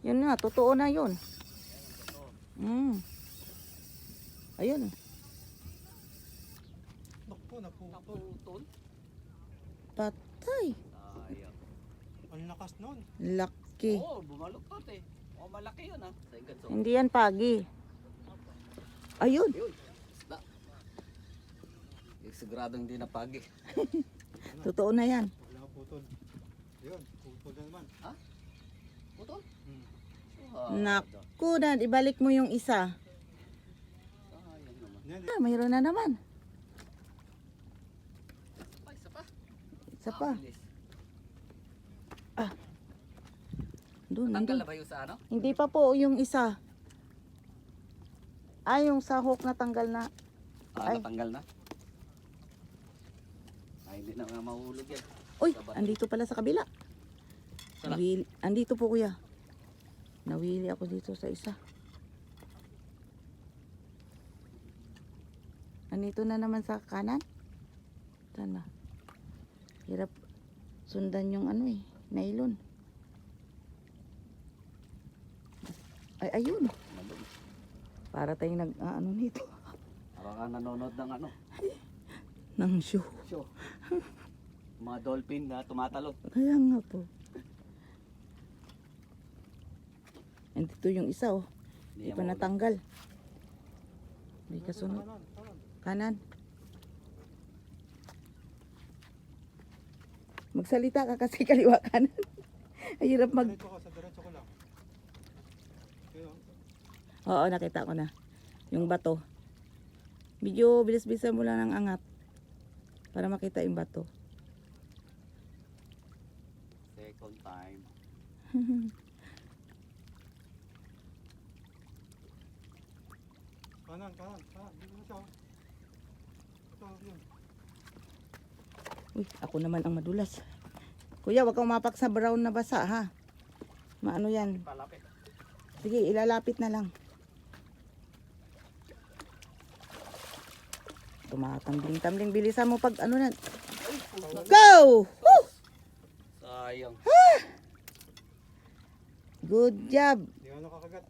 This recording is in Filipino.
Yun na, totoo na yun. Ayun. Naputol. Patay. Sayang. Ang lakas nun. Laki. Oo, bumaluktot eh. O, malaki yun ah. Sa ingat. Hindi yan pagi. Ayun. Yun, isda. Siguradong hindi napagi. Totoo na yan. Wala putol. Yun, putol na naman. Ha? Putol? Naku na, ibalik mo yung isa. Sayang naman. Yan, Mayroon na naman. Isa pa. Isa pa. Bilis. Doon, Tanggal nandun. na ba yung sa ano? Hindi pa po yung isa. Yung sa hook na tanggal na. Ay. Natanggal na. Ay, hindi na nga mahulog yan. Uy, andito pala sa kabila. Saan na? Andito po kuya. Nawili ako dito sa isa. Andito na naman sa kanan. Sana. Hirap sundan yung nylon. Ay, ayun. Para tayong nag-ano nito. Parang ka nanonood ng ano? Ng show. Show. Mga dolphin na tumatalo. Kaya nga po. Andito yung isa Hindi pa natanggal. May kasunod. Kanan. Magsalita ka kasi kaliwa kanan. Ay, hirap mag... diretso ko, sa diretso ko lang. Yun, Oo, nakita ko na. Yung bato. Medyo bilis-bilisan mo lang ng angat. Para makita yung bato. Second time. kanan. Dito na siya. Ito, yun. Uy, ako naman ang madulas. Kuya, wag kang mapak sa brown na basa ha. Maano yan? Palapit. Sige, ilalapit na lang. Tumatambling-tambling. Bilisan mo pag ano na. Go! Woo! Sayang. Good job. Hindi ka nakakagat.